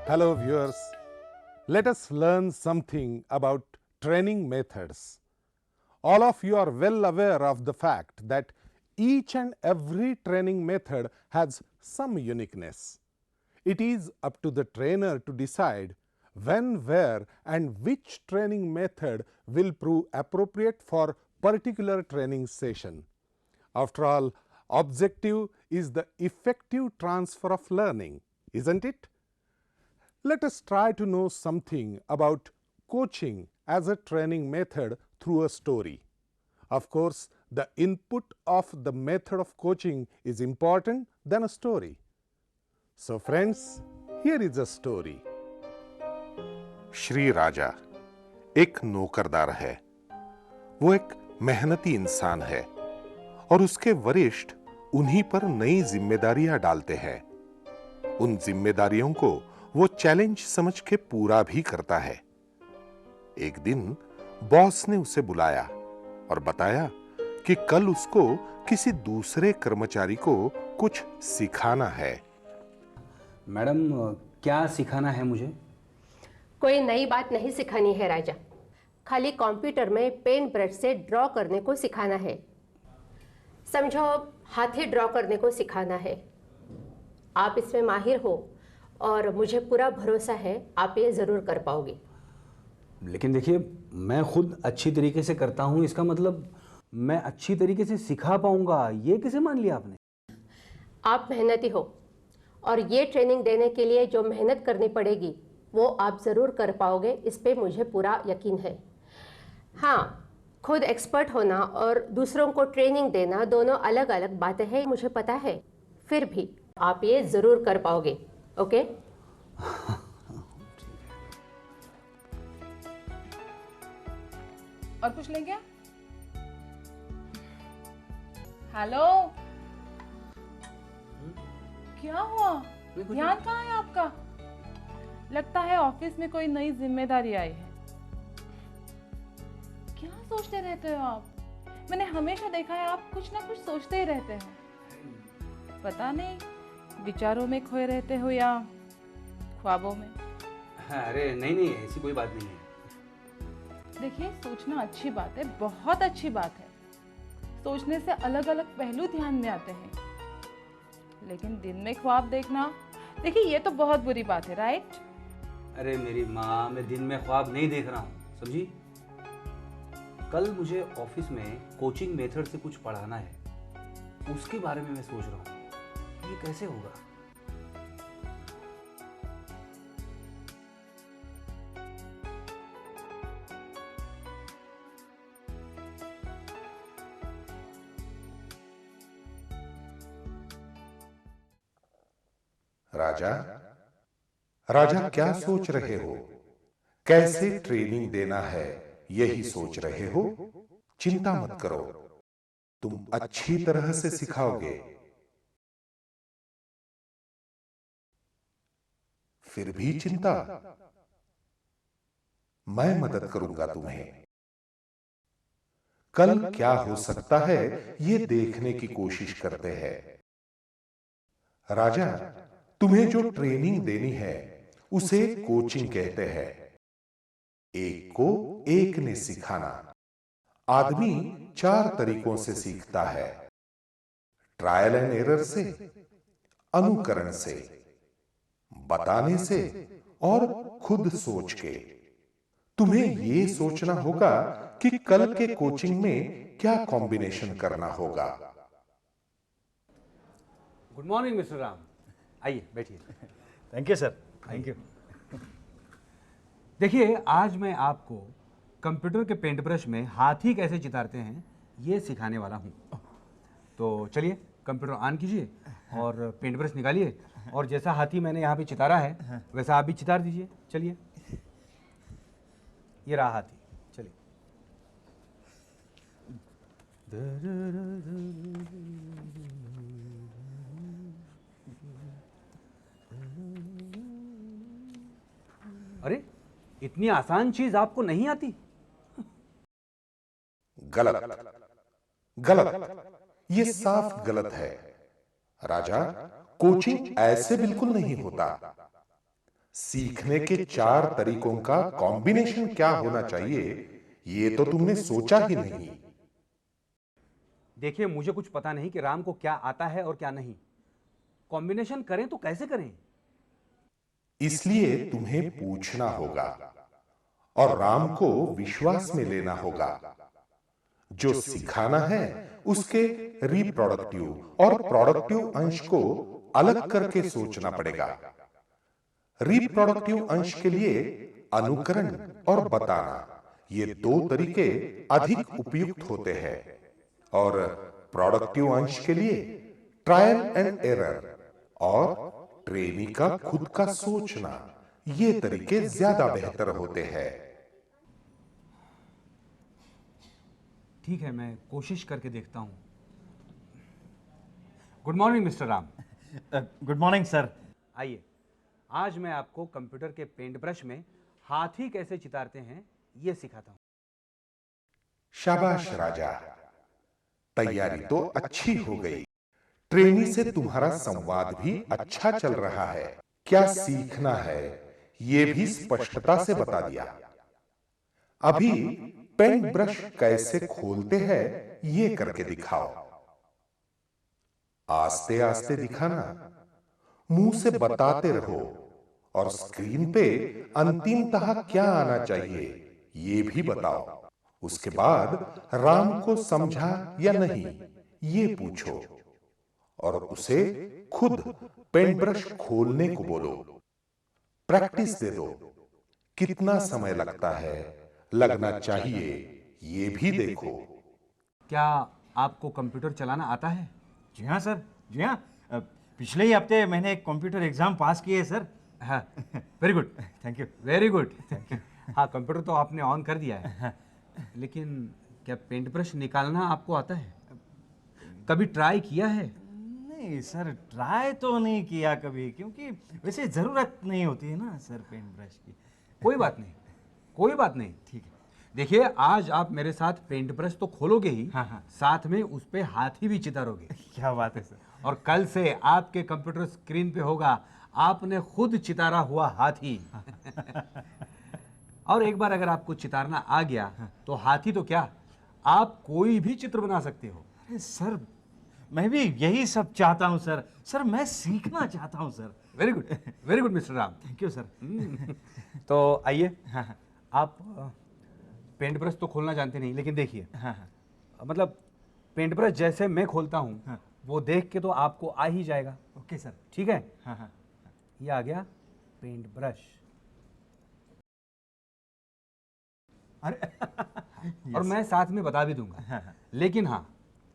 Hello, viewers. Let us learn something about training methods. All of you are well aware of the fact that each and every training method has some uniqueness. It is up to the trainer to decide when, where, and which training method will prove appropriate for particular training session. After all, objective is the effective transfer of learning, isn't it? Let us try to know something about coaching as a training method through a story. Of course, the input of the method of coaching is important than a story. So friends, here is a story. Shri राजा एक नौकरदार है। वो एक मेहनती इंसान है और उसके वरिष्ठ उन्हीं पर नई जिम्मेदारियां डालते हैं। उन जिम्मेदारियों को वो चैलेंज समझ के पूरा भी करता है। एक दिन बॉस ने उसे बुलाया और बताया कि कल उसको किसी दूसरे कर्मचारी को कुछ सिखाना है। मैडम, क्या सिखाना है मुझे? कोई नई बात नहीं सिखानी है राजा, खाली कंप्यूटर में पेन ब्रश से ड्रॉ करने को सिखाना है। समझो हाथी ड्रॉ करने को सिखाना है। आप इसमें माहिर हो और मुझे पूरा भरोसा है आप ये ज़रूर कर पाओगे। लेकिन देखिए, मैं खुद अच्छी तरीके से करता हूँ, इसका मतलब मैं अच्छी तरीके से सिखा पाऊंगा, ये कैसे मान लिया आपने? आप मेहनती हो और ये ट्रेनिंग देने के लिए जो मेहनत करनी पड़ेगी वो आप ज़रूर कर पाओगे, इस पे मुझे पूरा यकीन है। हाँ, खुद एक्सपर्ट होना और दूसरों को ट्रेनिंग देना दोनों अलग अलग बातें हैं, मुझे पता है। फिर भी आप ये ज़रूर कर पाओगे, ओके? और कुछ लेंगे? हेलो, क्या हुआ? ध्यान कहाँ है आपका? लगता है ऑफिस में कोई नई जिम्मेदारी आई है। क्या सोचते रहते हो आप? मैंने हमेशा देखा है आप कुछ ना कुछ सोचते ही रहते हो। पता नहीं विचारों में खोए रहते हो या ख्वाबों में। अरे नहीं, ऐसी कोई बात नहीं है। देखिए, सोचना अच्छी बात है, बहुत अच्छी बात है। सोचने से अलग अलग पहलू ध्यान में आते हैं, लेकिन दिन में ख्वाब देखना, देखिए ये तो बहुत बुरी बात है, राइट? अरे मेरी माँ, मैं दिन में ख्वाब नहीं देख रहा हूँ, समझी? कल मुझे ऑफिस में कोचिंग मेथड से कुछ पढ़ाना है, उसके बारे में मैं सोच रहा हूँ ये कैसे होगा। राजा, राजा क्या सोच रहे हो? कैसे ट्रेनिंग देना है यही सोच रहे हो? चिंता मत करो, तुम अच्छी तरह से सिखाओगे। फिर भी चिंता? मैं मदद करूंगा तुम्हें। कल क्या हो सकता है ये देखने की कोशिश करते हैं। राजा, तुम्हें जो ट्रेनिंग देनी है उसे कोचिंग कहते हैं। एक को एक ने सिखाना। आदमी 4 तरीकों से सीखता है: ट्रायल एंड एरर से, अनुकरण से, बताने से और खुद सोच के। तुम्हें ये सोचना होगा कि कल के कोचिंग में क्या कॉम्बिनेशन करना होगा। गुड मॉर्निंग मिस्टर राम, आइए बैठिए। Thank you sir, thank you. देखिए, आज मैं आपको कंप्यूटर के पेंट ब्रश में हाथी कैसे चितारते हैं ये सिखाने वाला हूँ। तो चलिए कंप्यूटर ऑन कीजिए और पेंट ब्रश निकालिए, और जैसा हाथी मैंने यहाँ पे चितारा है वैसा आप भी चितार दीजिए। चलिए, ये रहा हाथी, चलिए। अरे, इतनी आसान चीज आपको नहीं आती? गलत, गलत, ये साफ गलत है। राजा, कोचिंग ऐसे बिल्कुल नहीं होता। सीखने के 4 तरीकों का कॉम्बिनेशन क्या होना चाहिए, ये तो तुमने सोचा ही नहीं। देखिए, मुझे कुछ पता नहीं कि राम को क्या आता है और क्या नहीं। कॉम्बिनेशन करें तो कैसे करें? इसलिए तुम्हें पूछना होगा और राम को विश्वास में लेना होगा। जो सिखाना है उसके रिप्रोडक्टिव और प्रोडक्टिव अंश को अलग करके सोचना पड़ेगा। रिप्रोडक्टिव अंश के लिए अनुकरण और बताना, ये 2 तरीके अधिक उपयुक्त होते हैं, और प्रोडक्टिव अंश के लिए ट्रायल एंड एरर और ट्रेनी का खुद का सोचना, ये तरीके ज्यादा बेहतर होते हैं। ठीक है, मैं कोशिश करके देखता हूं। Good morning mister Ram. Good morning sir. आइए, आज मैं आपको कंप्यूटर के पेंट ब्रश में हाथी कैसे चितारते हैं ये सिखाता हूं। शाबाश राजा, तैयारी तो अच्छी हो गई। ट्रेनी से तुम्हारा संवाद भी अच्छा चल रहा है। क्या सीखना है ये भी स्पष्टता से बता दिया। अभी पेंट ब्रश कैसे खोलते हैं ये करके दिखाओ। आस्ते आस्ते दिखाना, मुंह से बताते रहो, और स्क्रीन पे अंतिमतः क्या आना चाहिए ये भी बताओ। उसके बाद राम को समझा या नहीं ये पूछो, और उसे खुद पेंट ब्रश खोलने को बोलो। प्रैक्टिस दे दो। कितना समय लगता है, लगना चाहिए, ये भी देखो। क्या आपको कंप्यूटर चलाना आता है? जी हाँ सर, जी हाँ। पिछले ही हफ्ते मैंने एक कंप्यूटर एग्जाम पास किए सर। हाँ, very good, thank you. Very good. हाँ, कंप्यूटर तो आपने ऑन कर दिया है, लेकिन क्या पेंट ब्रश निकालना आपको आता है? कभी ट्राई किया है? नहीं सर, ट्राई तो नहीं किया कभी, क्योंकि वैसे ज़रूरत नहीं होती है ना सर पेंट ब्रश की। कोई बात नहीं, कोई बात नहीं। ठीक है। देखिए, आज आप मेरे साथ पेंट ब्रश तो खोलोगे ही, हाँ, हाँ। साथ में उस पे हाथी भी चितारोगे। क्या बात है सर। और कल से आपके कंप्यूटर स्क्रीन पे होगा आपने खुद चितारा हुआ हाथी। और एक बार अगर आपको चितारना आ गया तो हाथी तो क्या, आप कोई भी चित्र बना सकते हो। अरे सर, मैं भी यही सब चाहता हूँ सर। सर, मैं सीखना चाहता हूँ sir. Very good, very good mister Ram. Thank you sir. तो आइए, हाँ हाँ आप पेंट ब्रश तो खोलना जानते नहीं, लेकिन देखिए, हाँ हाँ। मतलब पेंट ब्रश जैसे मैं खोलता हूँ हाँ। वो देख के तो आपको आ ही जाएगा। Okay sir. ठीक है, हाँ हाँ। ये आ गया पेंट ब्रश। अरे और मैं साथ में बता भी दूंगा। हाँ। लेकिन हाँ,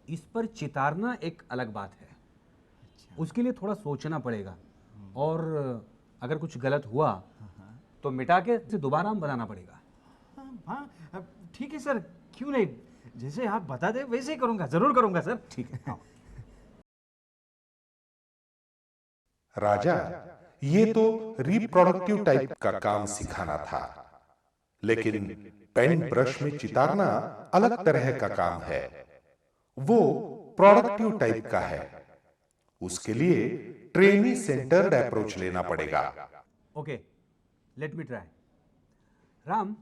इस पर चितारना एक अलग बात है। उसके लिए थोड़ा सोचना पड़ेगा, और अगर कुछ गलत हुआ तो मिटा के इसे दोबारा हम बनाना पड़ेगा। हाँ, ठीक है सर, क्यों नहीं, जैसे आप बता दें वैसे ही करूँगा, ज़रूर करूँगा सर। ठीक है, हाँ। राजा, ये तो रिप्रोडक्टिव टाइप का काम सिखाना था, लेकिन पेंट ब्रश में चितारना अलग तरह का काम है। वो प्रोडक्टिव टाइप का है। उसके लिए ट्रेनी सेंटर्ड अप्रोच लेना पड़ेगा। Okay, let me try. Ram,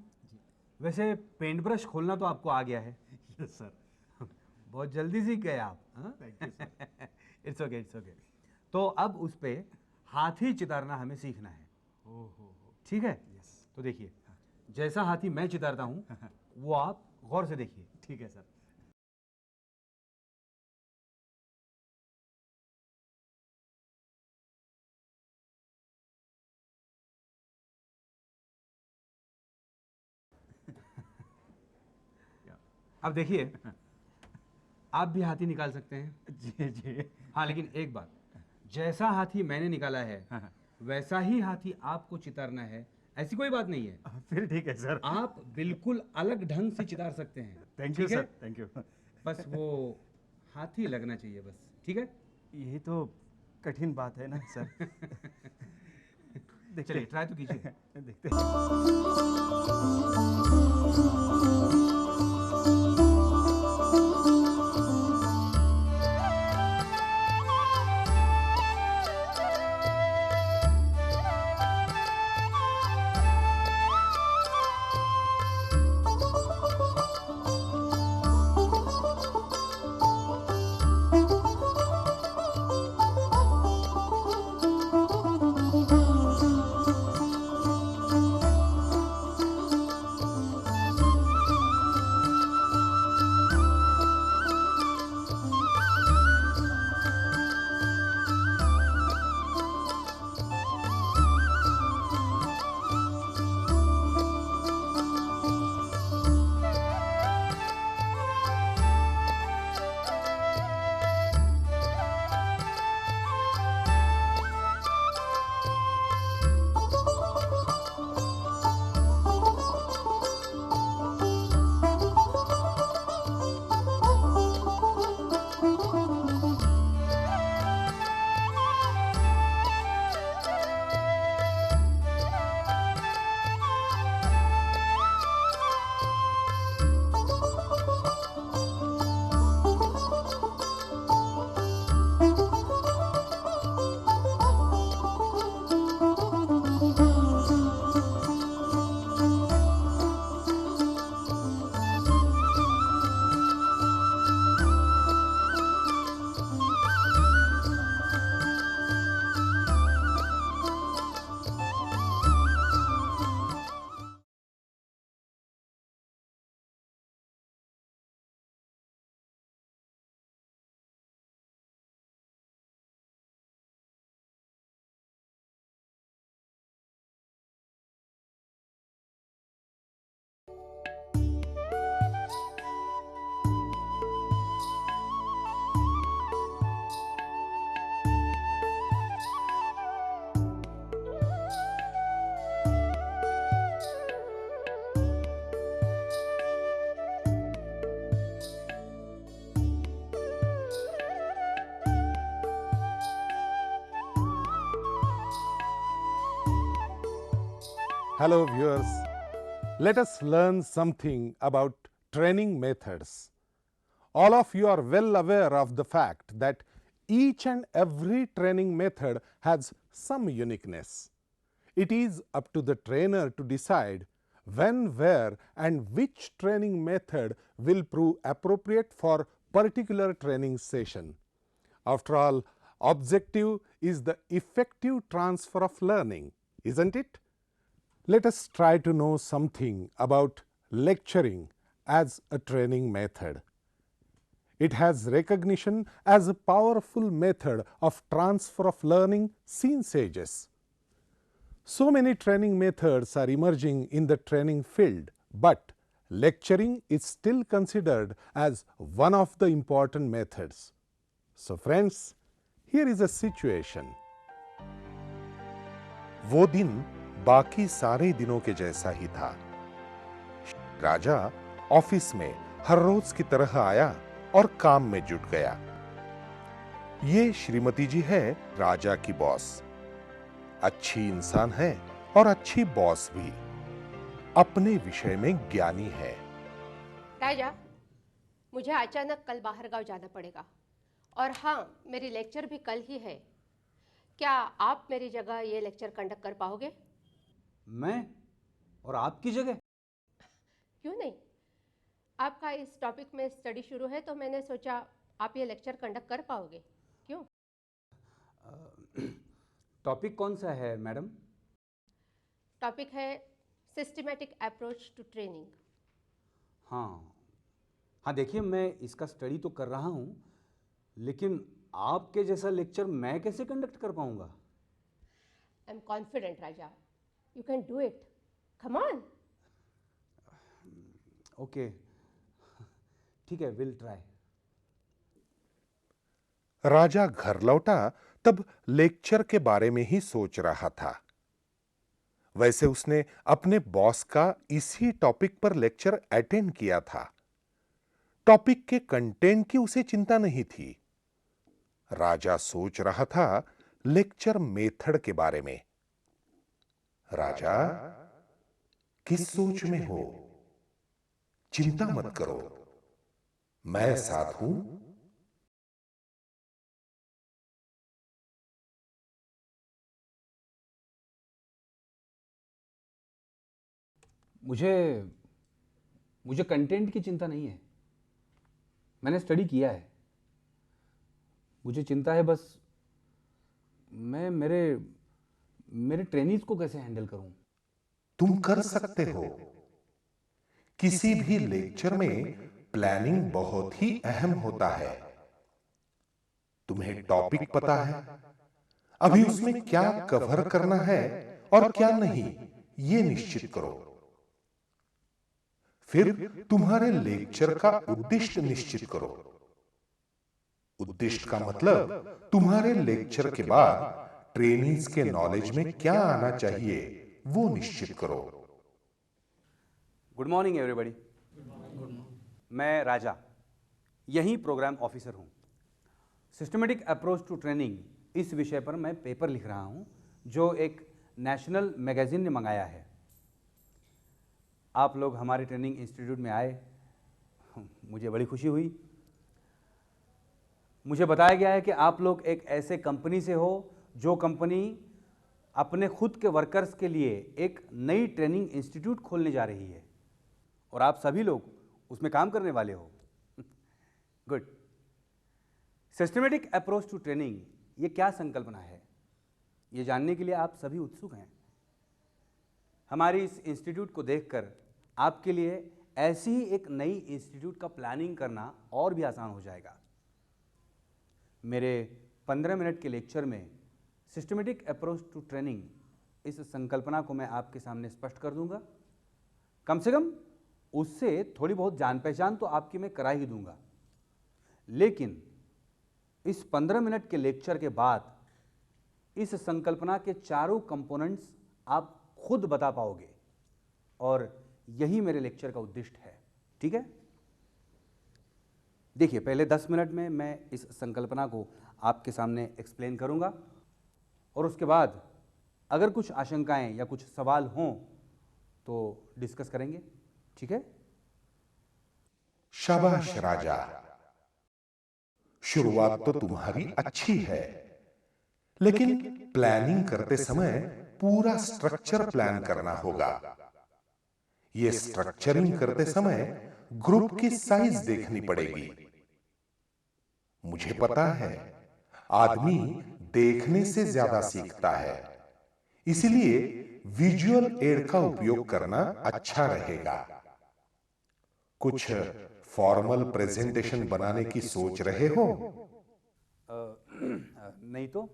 वैसे पेंट ब्रश खोलना तो आपको आ गया है। Yes sir. बहुत जल्दी सीख गए आप। It's okay, it's okay. तो अब उस पे हाथी चितारना हमें सीखना है। ठीक है, तो देखिए, जैसा हाथी मैं चितारता हूँ वो आप गौर से देखिए। ठीक है सर। अब देखिए, आप भी हाथी निकाल सकते हैं। जी जी। हाँ, लेकिन एक बात, जैसा हाथी मैंने निकाला है वैसा ही हाथी आपको चितारना है, ऐसी कोई बात नहीं है। फिर ठीक है सर। आप बिल्कुल अलग ढंग से चितार सकते हैं। थैंक यू ठीक है? Sir, thank you. बस वो हाथी लगना चाहिए बस। ठीक है, ये तो कठिन बात है ना सर। चलिए ट्राई तो कीजिए। देखते हैं। Hello, viewers. Let us learn something about training methods. All of you are well aware of the fact that each and every training method has some uniqueness. It is up to the trainer to decide when, where, and which training method will prove appropriate for particular training session. After all, objective is the effective transfer of learning, isn't it? Let us try to know something about lecturing as a training method. It has recognition as a powerful method of transfer of learning since ages. So many training methods are emerging in the training field, but lecturing is still considered as one of the important methods. So friends, here is a situation. वो दिन बाकी सारे दिनों के जैसा ही था। राजा office में हर रोज की तरह आया और काम में जुट गया। ये श्रीमती जी है राजा की बॉस। अच्छी इंसान है और अच्छी बॉस भी। अपने विषय में ज्ञानी है। राजा, मुझे अचानक कल बाहर गांव जाना पड़ेगा और हाँ, मेरी लेक्चर भी कल ही है। क्या आप मेरी जगह ये लेक्चर कंडक्ट कर पाओगे? मैं और आपकी जगह? क्यों नहीं? आपका इस टॉपिक में स्टडी शुरू है तो मैंने सोचा आप ये लेक्चर कंडक्ट कर पाओगे। क्यों? टॉपिक कौन सा है मैडम? टॉपिक है सिस्टमैटिक अप्रोच टू ट्रेनिंग। हाँ, देखिए मैं इसका स्टडी तो कर रहा हूँ, लेकिन आपके जैसा लेक्चर मैं कैसे कंडक्ट कर पाऊंगा? I am confident Raja, you can do it. Come on. Okay, ठीक है, विल ट्राई। राजा घर लौटा तब लेक्चर के बारे में ही सोच रहा था। वैसे उसने अपने बॉस का इसी टॉपिक पर लेक्चर अटेंड किया था। टॉपिक के कंटेंट की उसे चिंता नहीं थी। राजा सोच रहा था लेक्चर मेथड के बारे में। राजा, किस सोच में हो? चिंता मत करो, मैं साथ हूं। मुझे कंटेंट की चिंता नहीं है। मैंने स्टडी किया है। मुझे चिंता है बस मैं मेरे ट्रेनीज को कैसे हैंडल करूं। तुम कर सकते हो। किसी भी लेक्चर में प्लानिंग बहुत ही अहम होता है। तुम्हें टॉपिक पता है, अभी उसमें क्या कवर करना है और क्या नहीं, ये निश्चित करो। फिर तुम्हारे लेक्चर का उद्देश्य निश्चित करो। उद्देश्य का मतलब तुम्हारे लेक्चर के बाद ट्रेनीज के नॉलेज में क्या आना चाहिए वो निश्चित करो। Good morning everybody. मैं राजा, यही प्रोग्राम ऑफिसर हूं। सिस्टमेटिक अप्रोच टू ट्रेनिंग इस विषय पर मैं पेपर लिख रहा हूं, जो एक नेशनल मैगजीन ने मंगाया है। आप लोग हमारे ट्रेनिंग इंस्टीट्यूट में आए, मुझे बड़ी खुशी हुई। मुझे बताया गया है कि आप लोग एक ऐसे कंपनी से हो जो कंपनी अपने खुद के वर्कर्स के लिए एक नई ट्रेनिंग इंस्टीट्यूट खोलने जा रही है और आप सभी लोग उसमें काम करने वाले हो। Good. Systematic approach to training ये क्या संकल्पना है, ये जानने के लिए आप सभी उत्सुक हैं। हमारी इस इंस्टीट्यूट को देखकर आपके लिए ऐसी ही एक नई इंस्टीट्यूट का प्लानिंग करना और भी आसान हो जाएगा। मेरे 15 मिनट के लेक्चर में सिस्टमेटिक अप्रोच टू ट्रेनिंग इस संकल्पना को मैं आपके सामने स्पष्ट कर दूंगा। कम से कम उससे थोड़ी बहुत जान पहचान तो आपकी मैं करा ही दूंगा। लेकिन इस 15 मिनट के लेक्चर के बाद इस संकल्पना के चारों कंपोनेंट्स आप खुद बता पाओगे और यही मेरे लेक्चर का उद्देश्य है। ठीक है? देखिए, पहले 10 मिनट में मैं इस संकल्पना को आपके सामने एक्सप्लेन करूंगा और उसके बाद अगर कुछ आशंकाएं या कुछ सवाल हों तो डिस्कस करेंगे, ठीक है? शाबाश राजा, शुरुआत तो तुम्हारी अच्छी है, लेकिन प्लानिंग करते समय पूरा स्ट्रक्चर प्लान करना होगा। ये स्ट्रक्चरिंग करते समय ग्रुप की साइज देखनी पड़ेगी। मुझे पता है आदमी देखने से ज्यादा सीखता है, इसलिए विजुअल एड का उपयोग करना अच्छा रहेगा। कुछ फॉर्मल प्रेजेंटेशन बनाने की सोच रहे हो? नहीं तो?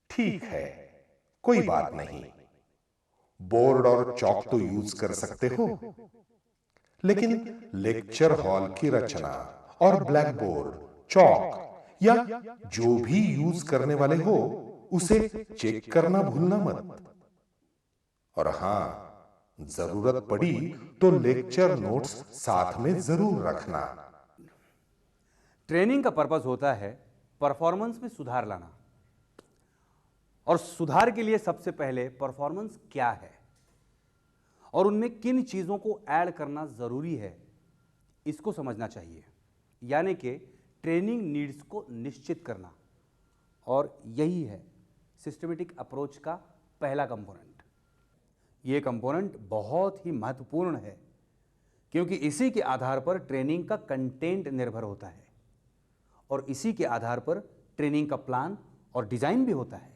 ठीक है, कोई बात नहीं। बोर्ड और चौक तो यूज कर सकते हो, लेकिन लेक्चर हॉल की रचना और ब्लैक बोर्ड, चौक या जो भी यूज करने वाले हो उसे चेक करना भूलना मत। और हां, जरूरत पड़ी तो लेक्चर नोट्स साथ में जरूर रखना। ट्रेनिंग का पर्पस होता है परफॉर्मेंस में सुधार लाना, और सुधार के लिए सबसे पहले परफॉर्मेंस क्या है और उनमें किन चीज़ों को ऐड करना ज़रूरी है, इसको समझना चाहिए। यानी कि ट्रेनिंग नीड्स को निश्चित करना, और यही है सिस्टमेटिक अप्रोच का पहला कंपोनेंट। ये कंपोनेंट बहुत ही महत्वपूर्ण है, क्योंकि इसी के आधार पर ट्रेनिंग का कंटेंट निर्भर होता है, और इसी के आधार पर ट्रेनिंग का प्लान और डिज़ाइन भी होता है।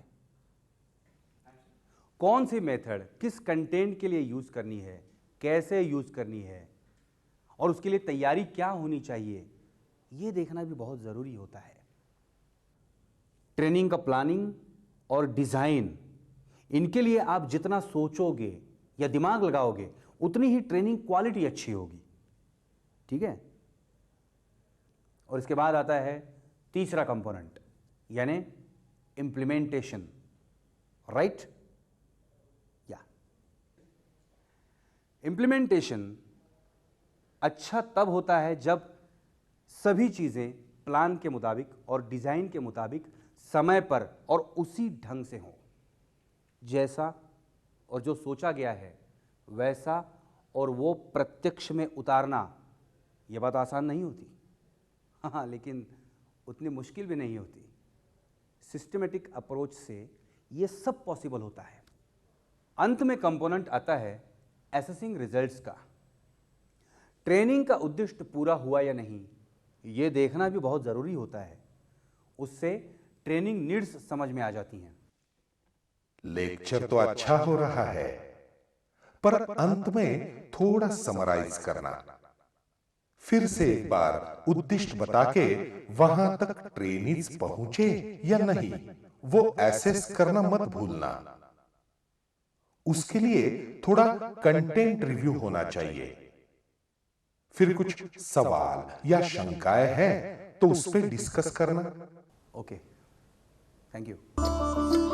कौन सी मेथड किस कंटेंट के लिए यूज़ करनी है, कैसे यूज़ करनी है, और उसके लिए तैयारी क्या होनी चाहिए, ये देखना भी बहुत ज़रूरी होता है। ट्रेनिंग का प्लानिंग और डिज़ाइन, इनके लिए आप जितना सोचोगे या दिमाग लगाओगे, उतनी ही ट्रेनिंग क्वालिटी अच्छी होगी, ठीक है? और इसके बाद आता है तीसरा कंपोनेंट, यानी इम्प्लीमेंटेशन, राइट? इम्प्लीमेंटेशन अच्छा तब होता है जब सभी चीज़ें प्लान के मुताबिक और डिज़ाइन के मुताबिक समय पर और उसी ढंग से हों, जैसा और जो सोचा गया है वैसा, और वो प्रत्यक्ष में उतारना, ये बात आसान नहीं होती, हाँ, लेकिन उतनी मुश्किल भी नहीं होती। सिस्टमेटिक अप्रोच से ये सब पॉसिबल होता है। अंत में कंपोनेंट आता है एसेसिंग रिजल्ट्स का। ट्रेनिंग का उद्देश्य पूरा हुआ या नहीं, ये देखना भी बहुत ज़रूरी होता है। उससे ट्रेनिंग नीड्स समझ में आ जाती हैं। लेक्चर तो अच्छा हो रहा है, पर अंत में थोड़ा समराइज करना। फिर से एक बार उद्देश्य बता के वहां तक ट्रेनीज पहुंचे या नहीं, वो एसेस करना मत भूलना। उसके लिए थोड़ा कंटेंट रिव्यू होना चाहिए। फिर कुछ सवाल या शंकाएं हैं तो उस पर डिस्कस करना। Okay, thank you.